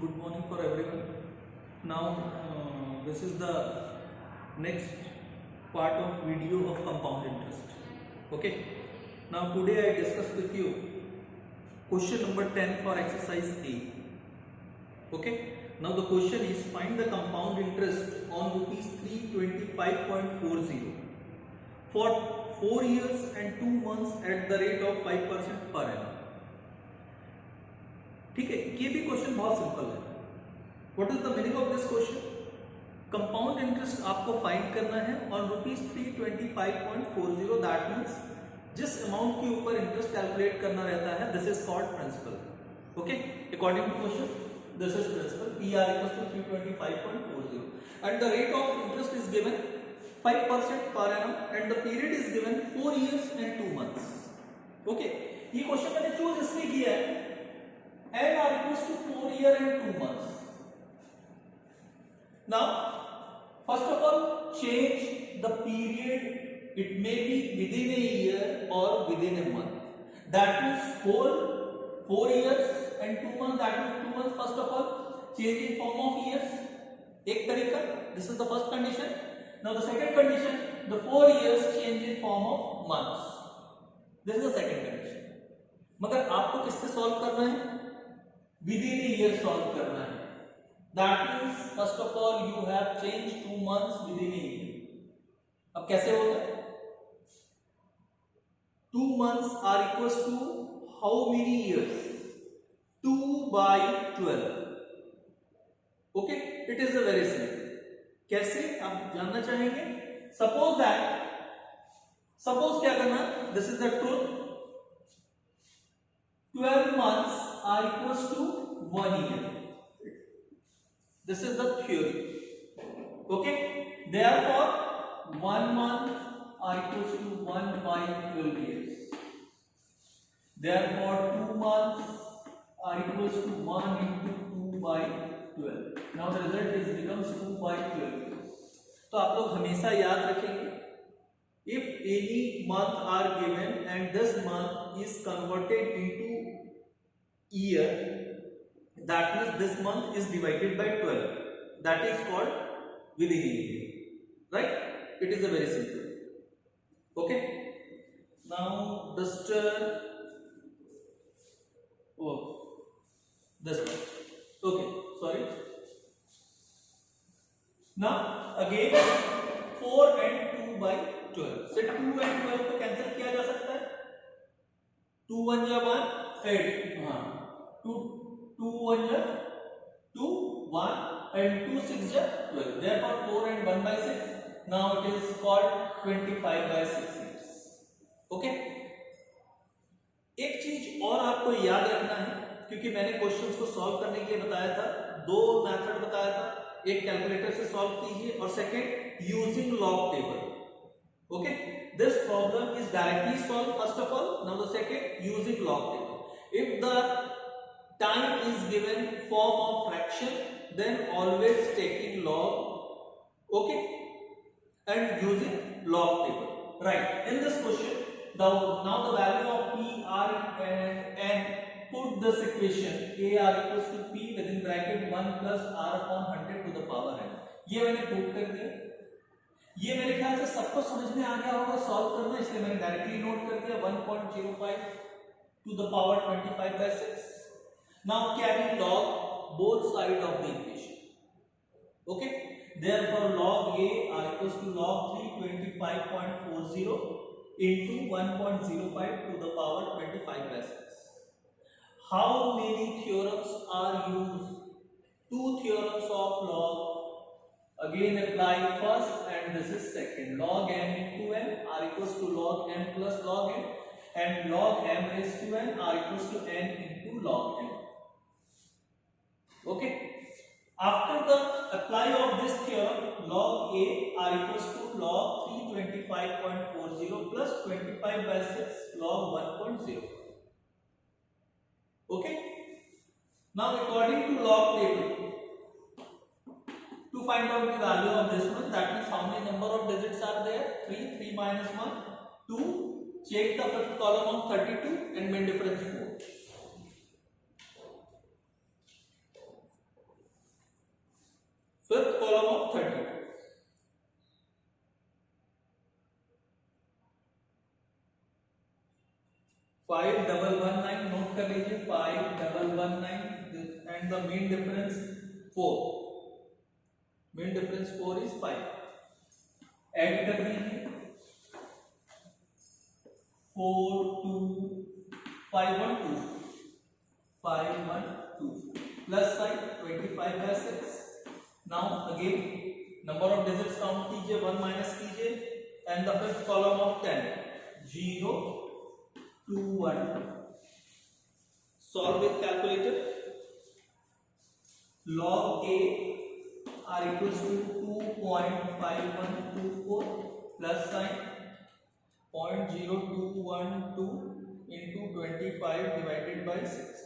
Good morning for everyone. Now this is the next part of video of compound interest. Okay. Now today I discuss with you question number 10 for exercise A. Okay. Now the question is find the compound interest on rupees 325.40 for 4 years and 2 months at the rate of 5% per annum. ठीक है, ये भी question बहुत simple है. What is the meaning of this question? Compound interest आपको find करना है on rupees 325.40. That means जिस अमाउंट के ऊपर इंटरेस्ट कैलकुलेट करना रहता है, this is called principal. Okay, according to question this is principal. PR equals to 325.40 and the rate of interest is given 5% per annum and the period is given 4 years and 2 months. Okay, ये question मैंने choose इसलिए किया है and are equals to 4 years and 2 months. Now, first of all, change the period. It may be within a year or within a month. That means whole 4 years and 2 months. That means 2 months. First of all, change in form of years. एक तरीका. This is the first condition. Now the second condition, the 4 years change in form of months. This is the second condition. मगर आपको किससे solve करना है? Within a year solve करना है. That means first of all you have changed 2 months within a year. अब कैसे होगा? 2 months are equals to how many years? 2/12. Okay, it is a very simple. कैसे आप जानना चाहेंगे? Suppose क्या करना? This is the truth. 12 months are equals to 1 year. This is the theory. Okay. Therefore, 1 month are equals to 1/12 years. Therefore, 2 months are equals to 1 into 2/12. Now the result is becomes 2/12 years. तो आप लोग हमेशा याद रखेंगे. If any month are given and this month is converted into year, that means this month is divided by 12. That is called within a year, right? It is a very simple. Okay. Now duster. Oh, this one. Okay, sorry. Now again 4 and 2/12. So 2 and 12 को cancel किया जा सकता है. 2 1 जा 1 8. हाँ, 2 1 जा 2 1 and 2 6 जा 12. Therefore 4 and 1/6. Now it is called 25/6 years. Okay. एक चीज और आपको याद रखना है, क्योंकि मैंने क्वेश्चंस को सॉल्व करने के लिए बताया था, 2 मेथड बताया था. एक कैलकुलेटर से सॉल्व कीजिए और second using log table. Okay, this problem is directly solved first of all. Now the second, using log table. If the time is given form of fraction, then always taking log. Okay, and using log table. Right. In this question, now the value of P, R and N. Put this equation A R equals to P within bracket 1 plus R upon 100 to the power n. ये मैंने prove कर दिया. ये मेरे ख्याल से सबको समझ में आ गया होगा सॉल्व करना, इसलिए मैंने डायरेक्टली नोट कर दिया 1.05 to the power 25/6. Now carry log both sides of the equation. Okay, therefore log A are equals to log 325.40 into 1.05 to the power 25/6. How many theorems are used? 2 theorems of log. Again apply first and this is second. Log m into n are equals to log m plus log n, and log m raised to n are equals to n into log n. Okay. After the apply of this theorem, log a are equals to log 325.40 plus 25/6 log 1.0. Okay. Now according to log table, to find out the value of this one, that means how many number of digits are there? 3 minus 1 2. Check the fifth column of 32 and main difference 4. 5119 note कर लीजिए 5119 and the mean difference 4, mean difference 4 is 5। Add कर दीजिए 4 2 512 plus sign 25 by 6। Now again number of digits count कीजिए, 1 minus कीजिए and the fifth column of 10 0 2 1। Solve with calculator. log a are equals to 2.5124 plus sign 0.0212 into 25 divided by 6।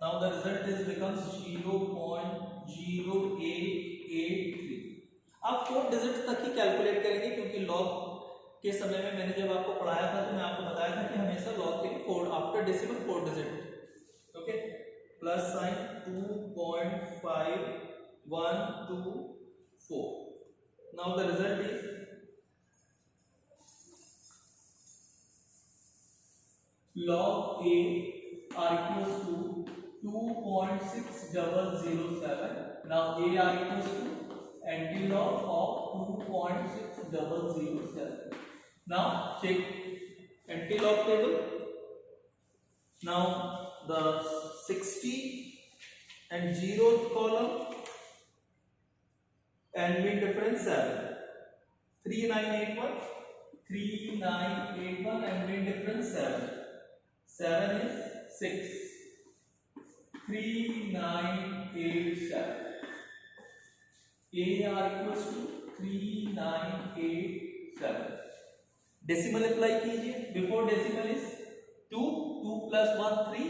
now the result is becomes 0.0883। आप 4 digit तक ही calculate करेंगे क्योंकि log के समय में मैंने जब आपको पढ़ाया था तो मैं आपको बताया था कि हमेशा log के लिए 4 after decimal 4 digit. Okay, plus sign 2.5124। Now the result is log a are equals to 2.6007। now a are equals to antilog of 2.6007। now check antilog table। now the 60 and 0th column and mean difference 7, 3981 and mean difference 7 is 6, 3987। a are equals to 3987। Decimal apply कीजिए, before decimal is 2 2 plus 1 3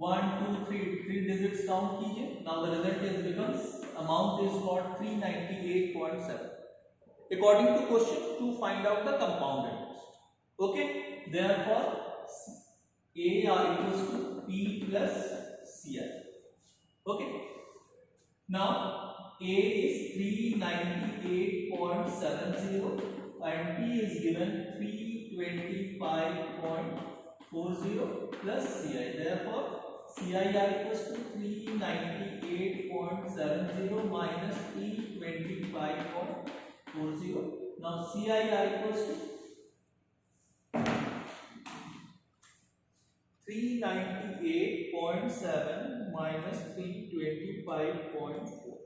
1 2 3 3 digits count कीजिए। Now the result is becomes amount is got 398.7 according to question to find out the compound interest. Okay, therefore a are equals to p plus ci। Okay, now a is 398.70 and p is given 325.40 plus ci। therefore ci are equals to 398.70 minus 325.40। now ci are equals to 398.7 minus 325.4।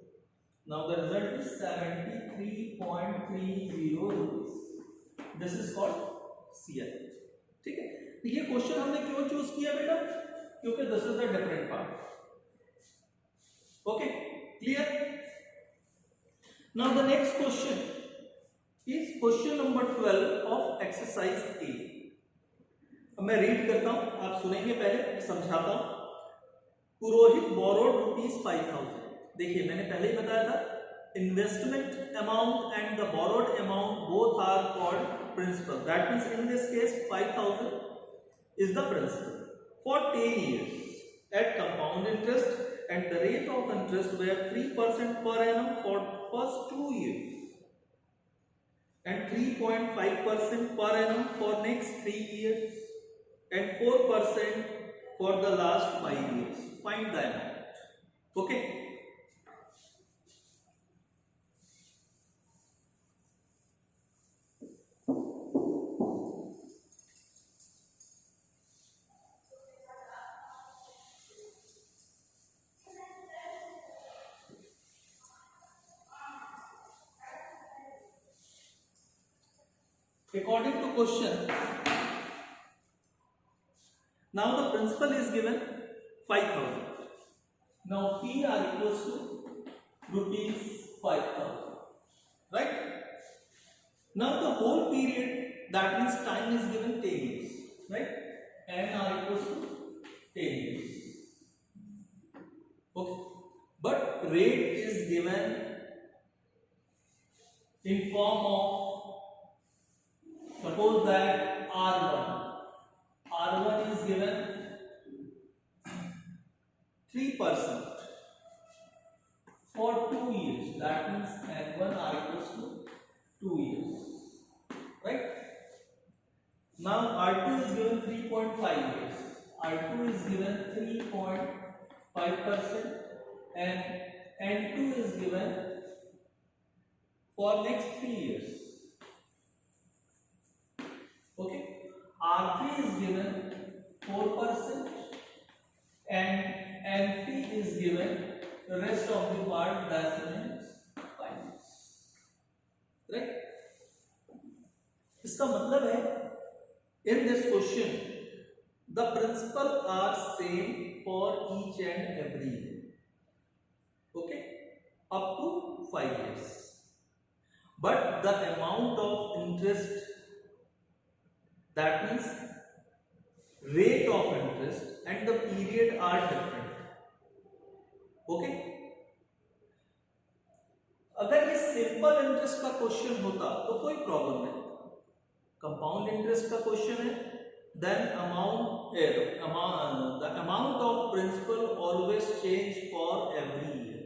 now the result is 73.30 rupees। this is called CI। ठीक है, ये question हमने क्यों choose किया बेटा? क्योंकि this is the different part. Okay, clear? Now the next question is question number 12 of exercise ए। अब मैं रीड करता हूं, आप सुनेंगे, पहले समझाता हूं। पुरोहित बोरोड ₹5000। देखिए मैंने पहले ही बताया था investment amount and the borrowed amount both are called principal. That means in this case 5000 is the principal for 10 years at compound interest and the rate of interest were 3% per annum for first 2 years and 3.5% per annum for next 3 years and 4% for the last 5 years। find the amount। okay, according to question, now the principal is given 5000। now P are equals to ₹5,000, right? now the whole period, that means time is given 10 years, right? N are equals to 10 years। okay, but rate is given in form of, suppose that R1 is given 3% for 2 years, that means N1 are equals to 2 years, right? Now R2 is given 3.5 years. R2 is given 3.5% and N2 is given for next 3 years. Okay. R3 is given 4% and N3 is given the rest of the part, that means 5 years. Right? इसका मतलब है in this question the principal are same for each and every year. Okay, up to 5 years, but the amount of interest, that means rate of interest and the period are different. Okay, अगर ये simple interest का question होता तो कोई problem नहीं, compound interest का question है, then the amount of principal always change for every year.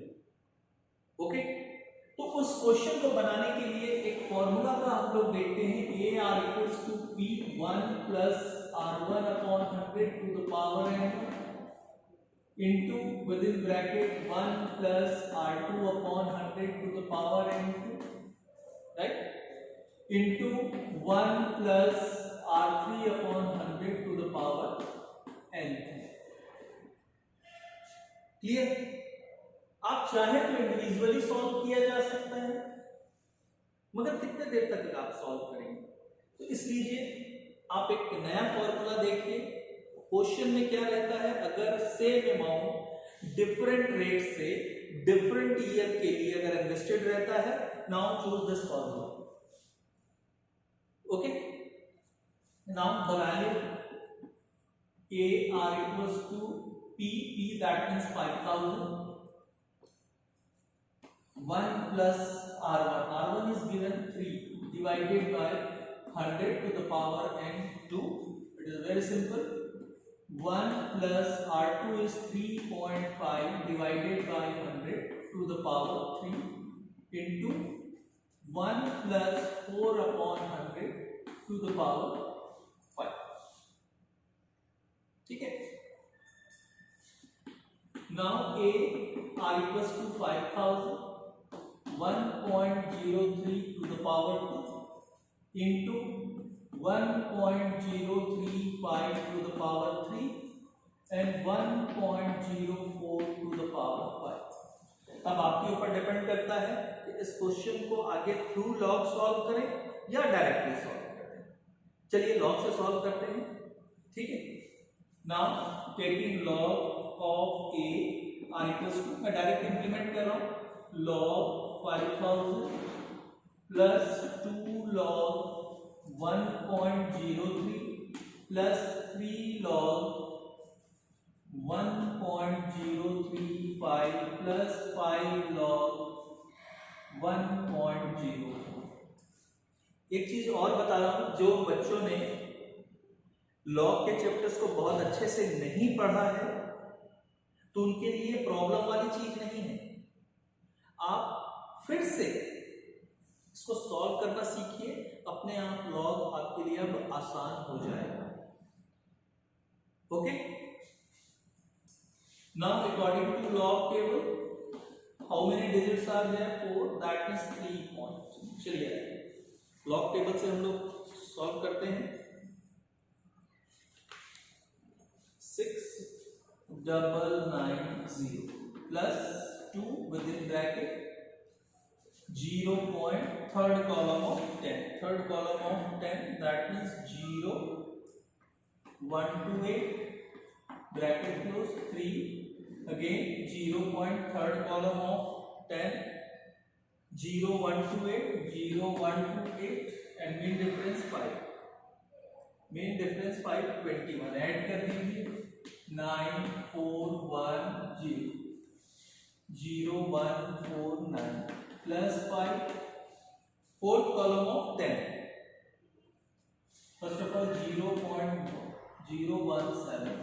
Okay, तो उस क्वेश्चन को बनाने के लिए एक फॉर्मूला का हम लोग देखते हैं, AR equals to P1 plus R1 upon 100 to the power n into within bracket 1 plus R2 upon 100 to the power n2, right, into 1 plus R3 upon 100 to the power n. Clear? आप चाहे तो individually solve किया जा सकता है, मगर कितने देर तक आप सॉल्व करेंगे? तो इसलिए आप एक नया फॉर्मूला देखिए, क्वेश्चन में क्या रहता है, अगर सेम अमाउंट डिफरेंट रेट से डिफरेंट ईयर के लिए अगर इन्वेस्टेड रहता है, now choose this formula. Okay, now the value AR equals to P, that means 5000, 1 plus R1 is given 3 divided by 100 to the power n2. It is very simple. 1 plus R2 is 3.5 divided by 100 to the power 3 into 1 plus 4 upon 100 to the power 5. ठीक है? Now AR equals to 5000, 1.03 to the power 2 into 1.035 to the power 3 and 1.04 to the power 5. अब आपके ऊपर depend करता है कि इस question को आगे थ्रू लॉग सॉल्व करें या डायरेक्टली सॉल्व करें. चलिए लॉग से सॉल्व करते हैं. ठीक है, now taking log of A R equals to, मैं डायरेक्ट इंप्लीमेंट कर रहा हूं, log 5000 plus 2 log 1.03 plus 3 log 1.035 plus 5 log 1.04. एक चीज और बता रहा हूं, जो बच्चों ने लॉग के चैप्टर्स को बहुत अच्छे से नहीं पढ़ा है तो उनके लिए प्रॉब्लम वाली चीज नहीं है. आप फिर से इसको सॉल्व करना सीखिए, अपने आप लॉग आपके लिए अब आसान हो जाएगा. Okay, now according to log table how many digits are there? 4, that means 3 points. चलिए लॉग टेबल से हम लोग सॉल्व करते हैं. 6990 plus 2 within bracket 0. Third column of 10, that means 0 1 to 8 bracket close 3 again 0. Third column of 10, 0 1 to 8, 0 1 to 8 and mean difference 5. 21. Add कर दीजिए 9410 0149 plus 5. Fourth column of 10. First of all 0.017.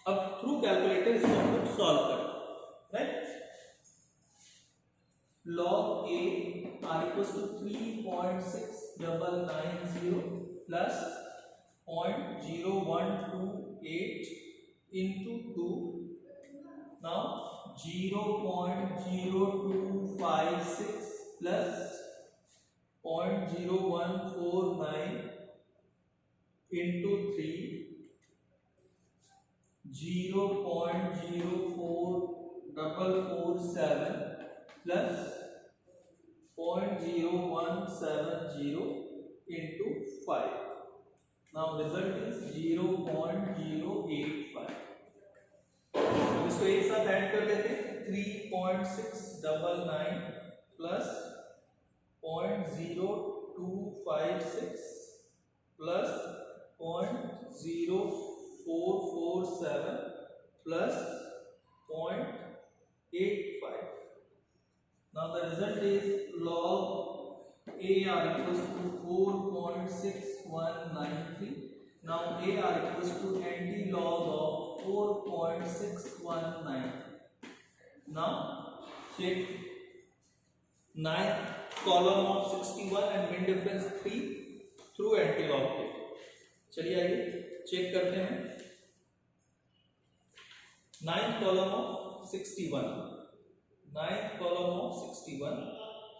अब through calculator इसको हम लोग solve करें, right? log A R equals to 3.6990 plus 0.0128 into 2. Now 0.0256 plus 0.0149 into 3, 0.0447 plus 0.0170 into 5. Now result is 0.085. इसको एक साथ ऐड कर लेते हैं 3.699 plus 0.0256 plus 0.0447 plus 0.85. Now the result is log AR equals to 4.6193. Now AR equals to anti-log of 4.619. Now check 9th column of 61 and mean difference 3 through anti-log table. चलिए आइए check करते हैं 9th column of 61. 9th column of 61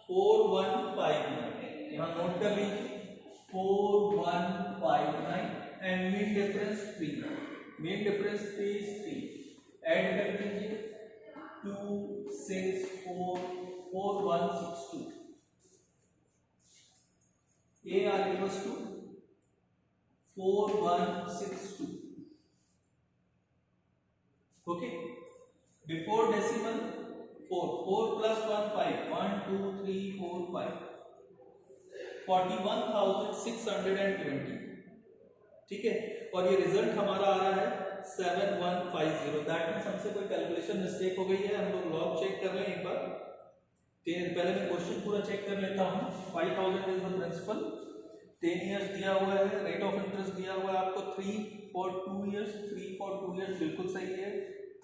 4159. यहाँ note कर लीजिए 4159 and mean difference 3. Mean difference 3 is 3. Add कर लीजिए 2644162. AR equals to 4162. Okay. Before decimal 4 plus 1 5 1 2 3 4 5 41,620. ठीक है और ये रिजल्ट हमारा आ रहा है 7150. दैट मींस हमसे कोई कैलकुलेशन मिस्टेक हो गई है. हम लोग लॉग चेक कर लें एक बार. पहले मैं क्वेश्चन पूरा चेक कर लेता हूँ. 5000 इज द प्रिंसिपल. 10 इयर्स दिया हुआ है. रेट ऑफ इंटरेस्ट दिया हुआ है आपको 3 for 2 years. 3 for 2 years बिल्कुल सही है.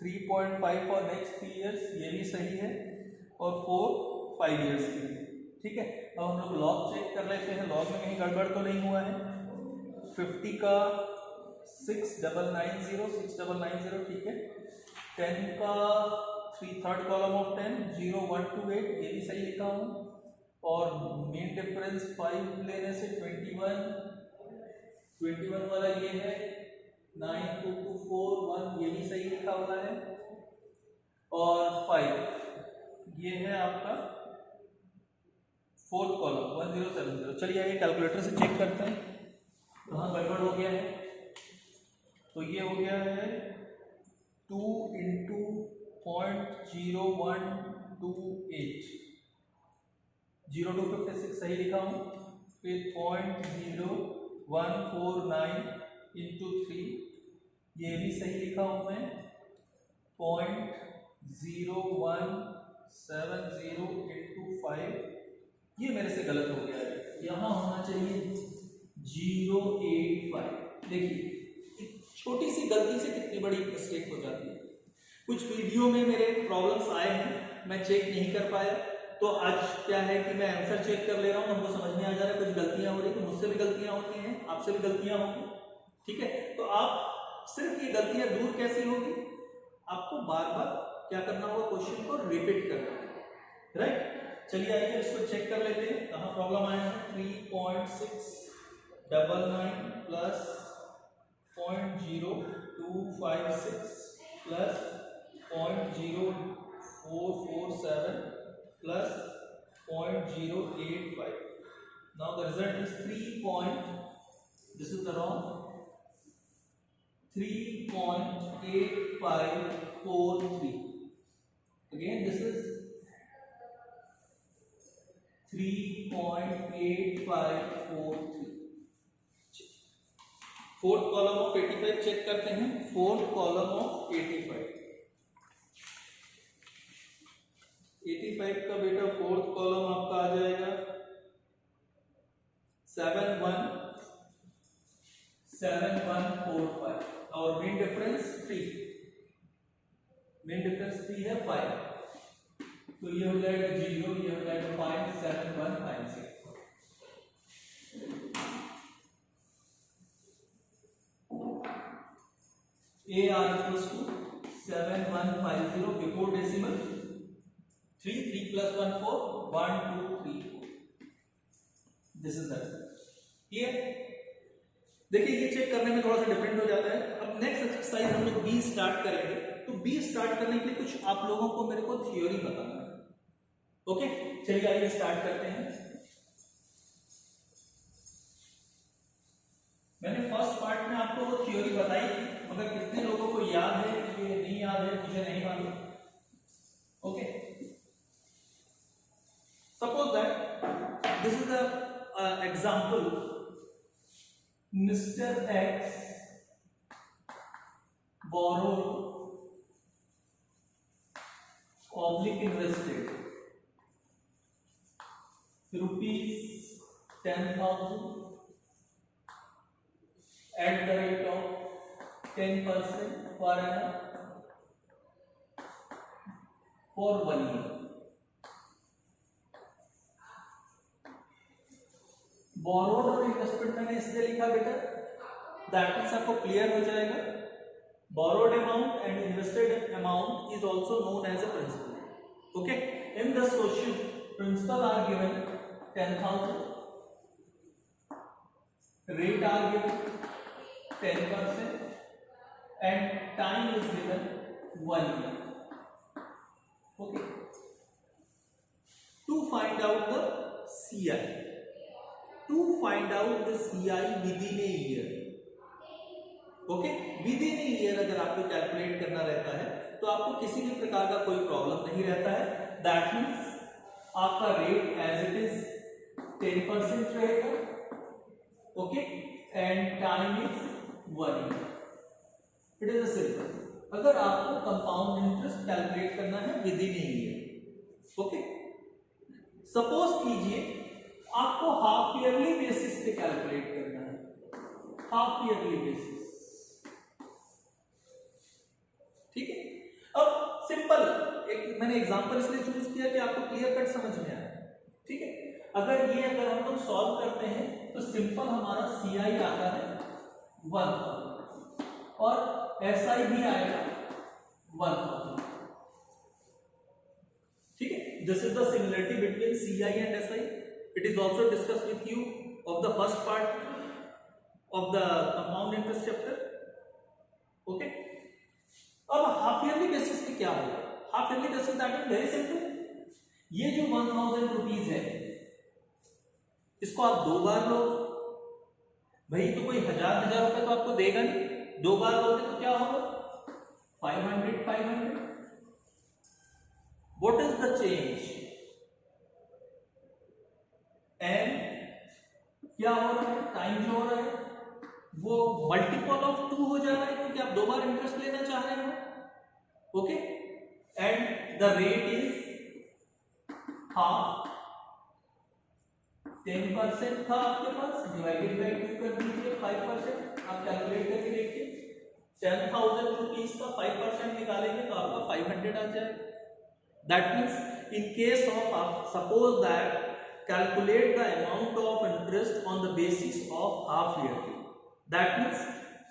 3.5 for next 3 years ये भी सही है और 4 5 years के लिए. ठीक है अब हम लोग लॉग चेक कर लेते हैं. लॉग में कहीं गड़बड़ तो नहीं हुआ है. 50 का 6,990 ठीक है. 10 का 3rd कॉलम ऑफ 10 0128 ये भी सही लिखा हूँ और मेन डिफरेंस 5 लेने से 21 वाला ये है 92241 ये भी सही लिखा हुआ है और 5 ये है आपका 4th कॉलम 1070. चलिए आइए कैलकुलेटर से चेक करते हैं कहाँ गड़बड़ हो गया है. तो ये हो गया है 2 into 0.0128 0256 सही लिखा हूँ. फिर 0.0149 into 3 ये भी सही लिखा हूँ मैं. 0.0170 into 5 ये मेरे से गलत हो गया है. यहाँ होना चाहिए 085. देखिए छोटी सी गलती से कितनी बड़ी मिस्टेक हो जाती है. कुछ वीडियो में मेरे प्रॉब्लम्स आए हैं मैं चेक नहीं कर पाया. तो आज क्या है कि मैं आंसर चेक कर ले रहा हूँ. हमको समझ में आ जा रहा है कुछ गलतियां हो रही है. तो मुझसे भी गलतियां होती हैं आपसे भी गलतियां होंगी. ठीक है तो आप सिर्फ ये गलतियां दूर कैसे होगी. आपको बार बार क्या करना होगा क्वेश्चन को रिपीट करना है. राइट चलिए आइए इसको चेक कर लेते हैं कहाँ प्रॉब्लम आया है. 3.699 plus 0.0256 plus 0.0447 plus 0.085. Now the result is 3. This is the wrong. 3.8543. Again this is 3.8543. 4th column of 85 check करते हैं. 4th column of 85 का बेटा 4th कॉलम आपका आ जाएगा 7145 और मीन डिफरेंस 3. मीन डिफरेंस 3 है 5. तो ये हो जाएगा 0 ये हो जाएगा 57156. AR equals to 7150 before decimal 3 plus 1 4 1 2 3 4. This is that. Clear? देखिए ये चेक करने में थोड़ा सा डिफरेंट हो जाता है. अब नेक्स्ट एक्सरसाइज हम लोग बी स्टार्ट करेंगे. तो बी स्टार्ट करने के लिए कुछ आप लोगों को मेरे को थ्योरी बताना है. ओके, चलिए आइए स्टार्ट करते हैं. मैंने फर्स्ट पार्ट में आपको वो थ्योरी बताई थी, मगर कितने लोगों को याद है कि नहीं याद है मुझे नहीं मालूम. Okay, suppose that this is the example. Mr. X borrowed oblique invested rupees 10,000 at the rate of 10% per annum for 1 year. Borrowed और इन्वेस्टमेंट मैंने इसलिए लिखा बेटा, दैट मीन्स आपको क्लियर हो जाएगा. Borrowed amount and invested amount is also known as a principal. Okay, in this question principal are given 10,000, rate are given 10% and time is given 1 year. Okay, to find out the CI. To find out the CI within a year. Okay, within a year अगर आपको calculate करना रहता है तो आपको किसी भी प्रकार का कोई प्रॉब्लम नहीं रहता है. दैट मीन्स आपका रेट एज इट इज 10% रहेगा. Okay, and time is 1 year. It is a simple. अगर आपको कंपाउंड इंटरेस्ट कैलकुलेट करना है within a year. Okay, suppose कीजिए आपको हाफ ईयरली बेसिस पे कैलकुलेट करना है. हाफ ईयरली बेसिस, ठीक है. अब सिंपल एक मैंने एग्जांपल इसलिए चूज किया कि आपको क्लियर कट समझ में आए. ठीक है, अगर हम लोग सॉल्व करते हैं तो सिंपल हमारा CI आता है 1 और SI भी आएगा 1. ठीक है, this is the similarity between CI and SI. It is also discussed with you of the first part of the compound interest chapter. Okay. अब हाफ ईयरली बेसिस पे क्या होगा? Half yearly basis that is very simple. ये जो 1000 rupees है इसको आप 2 बार लो. भाई तो कोई हजार रुपए तो आपको देगा नहीं. 2 बार लोगे तो क्या होगा? 500. What is the change? And क्या हो रहा है? टाइम जो हो रहा है वो मल्टीपल ऑफ 2 हो जा रहा है क्योंकि आप 2 बार इंटरेस्ट लेना चाह रहे हो. Okay, and the rate is half. 10% था आपके पास, डिवाइडेड बाय 2 कर दीजिए. 5% आप कैलकुलेट करके देखिए. 10,000 रुपीज का 5% निकालेंगे तो आपका 500 आ जाएगा. That means in case of suppose that calculate the amount of interest on the basis of half yearly. That means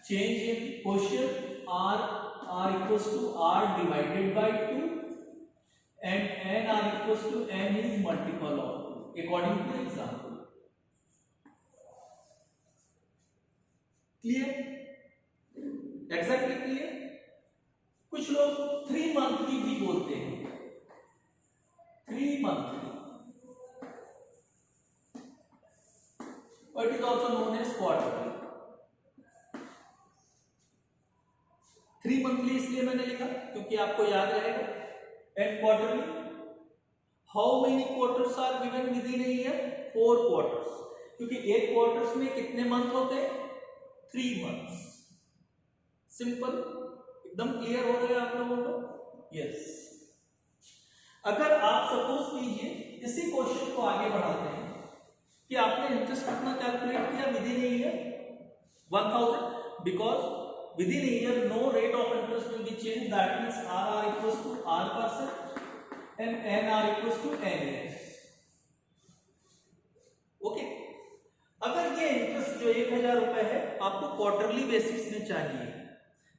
change in quotient R equals to R divided by 2 and N R equals to N is multiple of 2 according to example. Clear? Exactly clear? कुछ लोग 3 monthly भी बोलते हैं. 3 monthly. It is also known as quarterly. 3 monthly इसलिए मैंने लिखा क्योंकि आपको याद रहेगा. And quarterly, how many quarters are given within a year? 4 quarters. क्योंकि एक क्वार्टर्स में कितने मंथ होते हैं? 3 months. सिंपल, एकदम क्लियर हो गया आप लोगों को? यस. अगर आप सपोज कीजिए इसी क्वेश्चन को आगे बढ़ाते हैं कि आपने इंटरेस्ट कितना कैलकुलेट किया within a year 1000, because within a year no rate of interest will be change. That means R equals to R% and NR equals to NS. Okay, अगर ये इंटरेस्ट जो 1000 रुपए है आपको क्वार्टरली बेसिस में चाहिए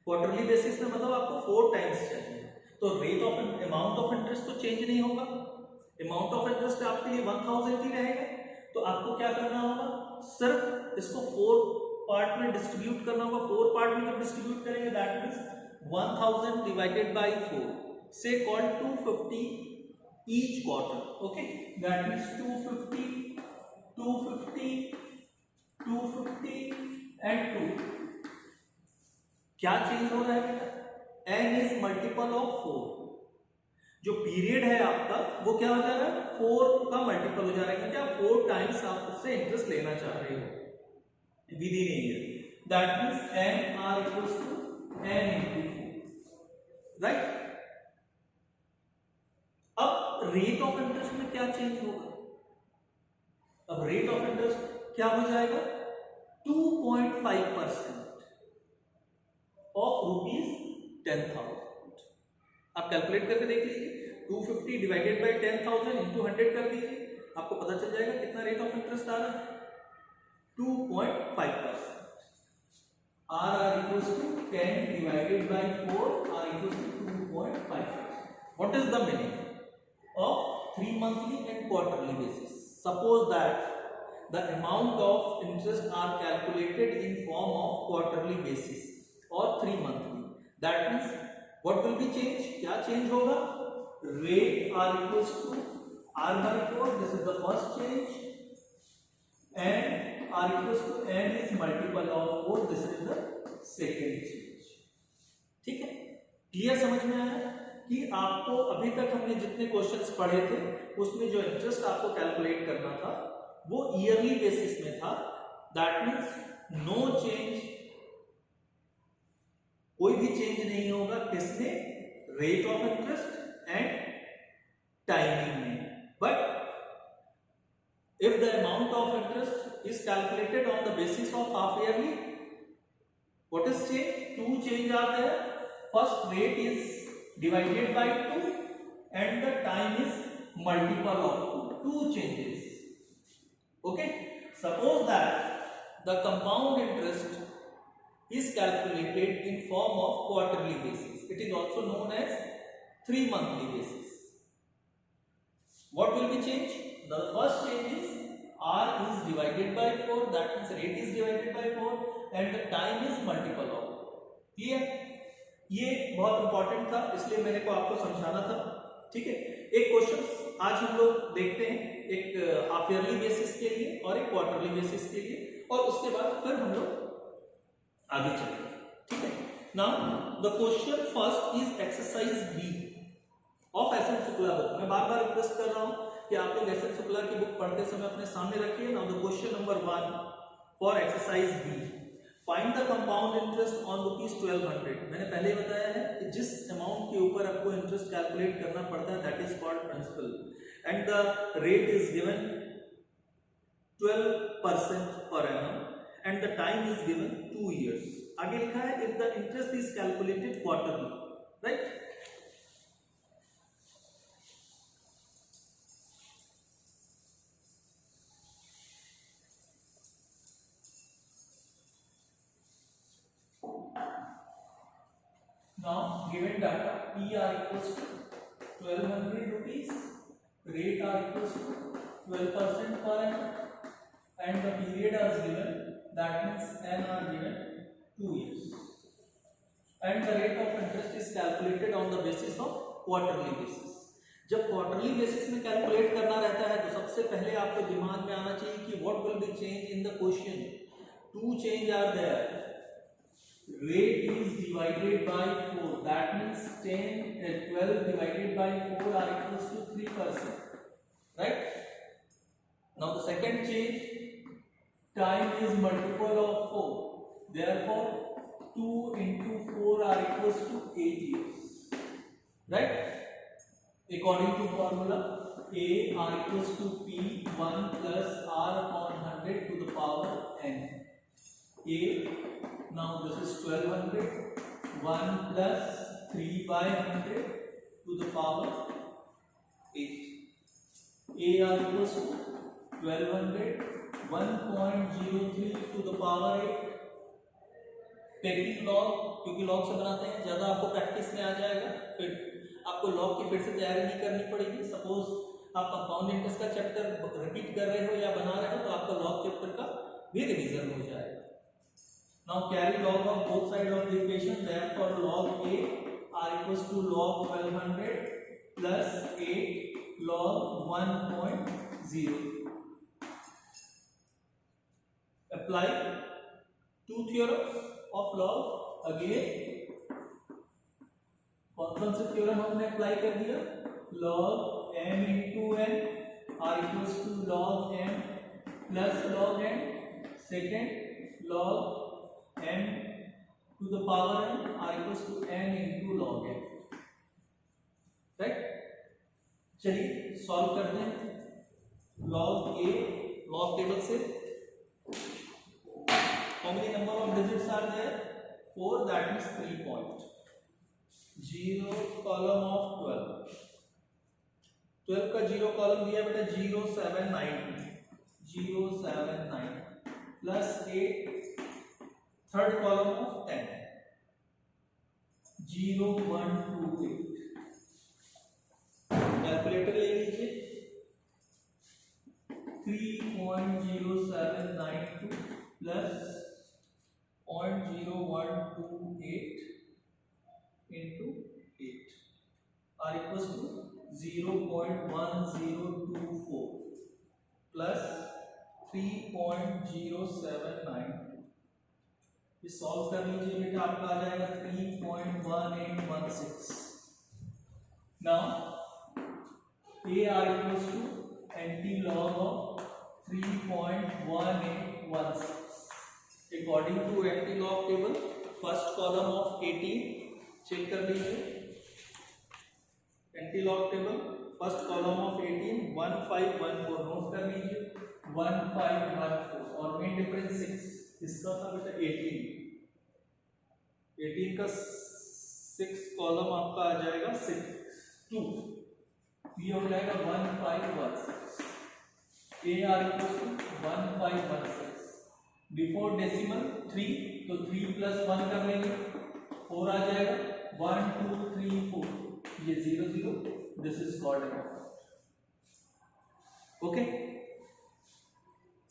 क्वार्टरली बेसिस में मतलब आपको 4 टाइम्स चाहिए, तो rate of amount of interest तो चेंज नहीं होगा, अमाउंट ऑफ इंटरेस्ट आपके लिए 1000 ही रहेगा। तो आपको क्या करना होगा, सिर्फ इसको 4 पार्ट में डिस्ट्रीब्यूट करना होगा। 4 पार्ट में जब डिस्ट्रीब्यूट करेंगे दैट मींस 1000 डिवाइडेड बाय 4 से call 250 each quarter, okay, that means 250 250 250 and 2। क्या चेंज हो रहा है बेटा, n इज मल्टीपल ऑफ 4, जो पीरियड है आपका वो क्या हो जा रहा है, 4 का मल्टीपल हो जा रहा है, क्योंकि आप 4 टाइम्स आप उससे इंटरेस्ट लेना चाह रहे हो within year, that means n r equals to n into 4, right. अब रेट ऑफ इंटरेस्ट में क्या चेंज होगा, अब रेट ऑफ इंटरेस्ट क्या हो जाएगा, 2.5% ऑफ ₹10,000। आप कैलकुलेट करके देख लीजिए, 250 डिवाइडेड बाय 10,000 इंटू 100 कर दीजिए, आपको पता चल जाएगा कितना रेट ऑफ इंटरेस्ट आ रहा है, 2.5%। R equals to 10 divided by 4, R equals to 2.5%. What is the meaning of 3 monthly and quarterly basis? Suppose that the amount of interest are calculated in form of quarterly basis or 3 monthly. That means what will be changed? क्या change होगा? Rate R equals to R by 4. This is the first change. And R equals to N is multiple of 4. This is the second change. ठीक है? Clear समझ में आया कि आपको अभी तक हमने जितने क्वेश्चंस पढ़े थे उसमें जो इंटरेस्ट आपको कैलकुलेट करना था वो ईयरली बेसिस में था। दैट मीन्स नो चेंज, कोई भी चेंज नहीं होगा किसने, rate of interest and timing में। But if the amount of interest is calculated on the basis of half yearly, what is change? 2 change are there. First rate is divided by 2 and the time is multiple of 2. 2 changes. Okay. Suppose that the compound interest is calculated in form of quarterly basis. It is also known as 3 monthly basis. What will be changed? The first change is R is divided by 4, that means rate is divided by 4 and the time is multiple of 4. Clear? ये बहुत important था इसलिए मैंने को आपको समझाना था। ठीक है, एक क्वेश्चन आज हम लोग देखते हैं, एक हाफ ईयरली बेसिस के लिए और एक क्वार्टरली बेसिस के लिए, और उसके बाद फिर हम लोग आगे चलेंगे। ठीक है, now the question first is exercise B of S N Shukla book. मैं बार बार रिक्वेस्ट कर रहा हूं कि आप लोग एस एन शुक्ला की बुक पढ़ते समय अपने सामने रखिए। Now the question number 1 for exercise B, find the compound interest on ₹1200। मैंने पहले ही बताया है कि जिस अमाउंट के ऊपर आपको इंटरेस्ट कैलकुलेट करना पड़ता है that is called principal and the rate is given 12% per annum and the time is given 2 years। आगे लिखा है if the interest is calculated quarterly, right. Now given data PR equals to 1200 rupees, rate R equals to 12% per annum and the period is given, that means N are given 2 years and the rate of interest is calculated on the basis of quarterly basis। जब quarterly basis में calculate करना रहता है तो सबसे पहले आपको दिमाग में आना चाहिए कि what will be change in the question. 2 change are there, rate is divided by 4, that means 12 divided by 4 are equals to 3%, right? Now the second change, time is multiple of 4, therefore 2 into 4 are equals to 8 years, right? According to formula A R equals to P1 plus R upon 100 to the power n. A, now this is 1200, 1 plus 3 by 100 to the power 8. A R equals to 1200, 1.03 to the power 8 taking log, क्योंकि log से बनाते हैं, ज्यादा आपको practice में आ जाएगा, फिर आपको लॉग की फिर से तैयारी नहीं करनी पड़ेगी। सपोज आप कंपाउंड इंटरेस्ट का चैप्टर रिपीट कर रहे हो या बना रहे हो तो आपका लॉग चैप्टर का भी रिवीजन हो जाएगा। Now carry log of both side of the equation, therefore log a r equals to log 1200 plus 8 log 1.0. apply two theorems of log again। कौन से थ्योरम हमने अप्लाई कर दिया? log m into n r equals to log m plus log n, second log m to the power n r equals to n into log n, right. चलिए solve करते हैं। log a log table से how many number of digits are there? 4, that is 3 point 0 column of 12, 12 का 0 column दिया बेटा 0 7 9 0 7 9 plus 8 third column of 10 0 1 2 8। Calculator ले लीजिए 3.0792 plus 0.0128 into 8 are equals to 0.1024 plus 3.079। ये सॉल्व कर लीजिए बेटा, आपका आ जाएगा 3.1816। Now a are equals to anti-log of 3.1816। According to anti-log table, first column of 18 check कर लीजिए। Anti-log table first column of 18 1514 note कर लीजिए 1514 और मेन डिफरेंस 6 इसका था बेटा 18 का 6 कॉलम आपका आ जाएगा 6 2, ये हो जाएगा 1516। A R equal to 1516 before decimal 3, तो 3 प्लस 1 कर लेंगे 4 आ जाएगा 1 2 3 4, ये 0 0, this is called okay,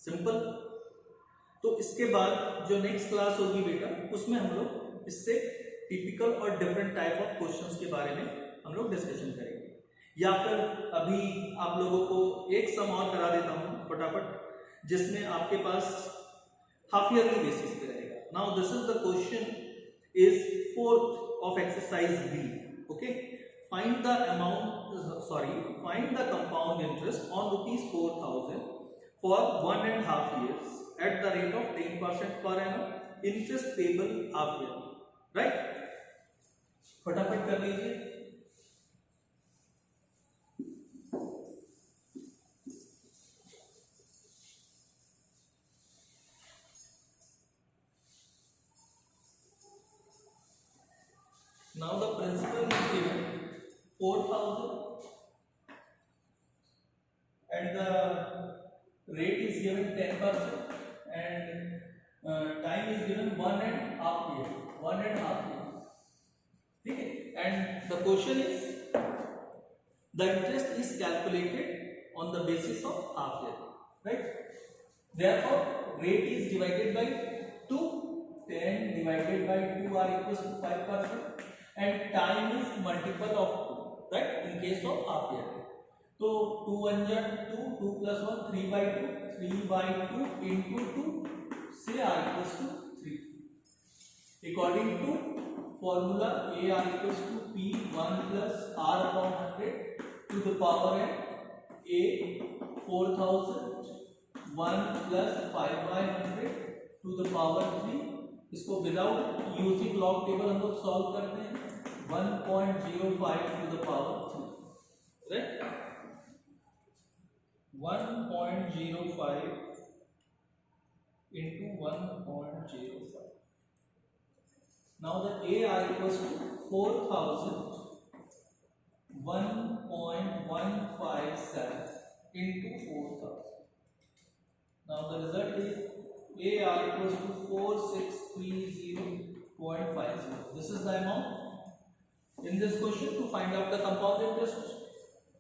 simple. तो इसके बाद जो नेक्स्ट क्लास होगी बेटा उसमें हम लोग इससे टिपिकल और डिफरेंट टाइप ऑफ क्वेश्चंस के बारे में हम लोग डिस्कशन करेंगे, या फिर अभी आप लोगों को एक सम और करा देता हूं फटाफट जिसमें आपके पास हाफ ईयरली बेसिस पे रहेगा। Now this is the question is fourth of exercise B, okay। find the compound interest on rupees 4000 for 1.5 years at the rate of 10% per annum, interest payable half year, right। फटाफट कर लीजिए। Now the principal is given 4000 and the rate is given 10% and time is given 1.5 year, 1.5 years, okay। And the question is the interest is calculated on the basis of half year, right। Therefore rate is divided by 2, 10 divided by 2 are equals to 5%, and time is multiple of 2, right, in case of half year। तो 2 1 जा 2, 2 plus 1 3 by 2, 3 by 2 into 2 से r equals to 3। According to formula a r equals to p 1 plus r upon 100 to the power n, a 4000 1 plus 5 by 100 to the power 3। इसको without using log table हम लोग solve करते हैं 1.05 to the power 3, right. 1.05 into 1.05। now the a r equals to 4000 1.157 into 4000। now the result is a r equals to 4630 0.50. This is the amount in this question to find out the compound interest.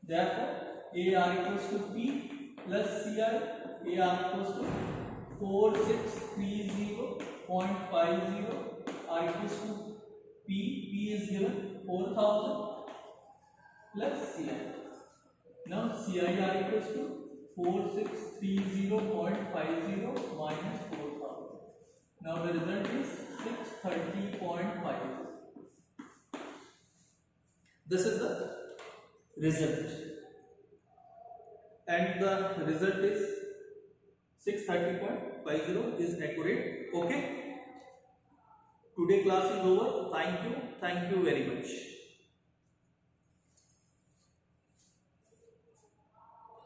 Therefore, AR equals to P plus CI. AR equals to 4630.50. R equals to P. P is given 4000 plus CI. Now CIR equals to 4630.50 minus 4000. Now the result is 630.5. This is the result, and the result is 630.50 is accurate. Okay. Today class is over. Thank you very much.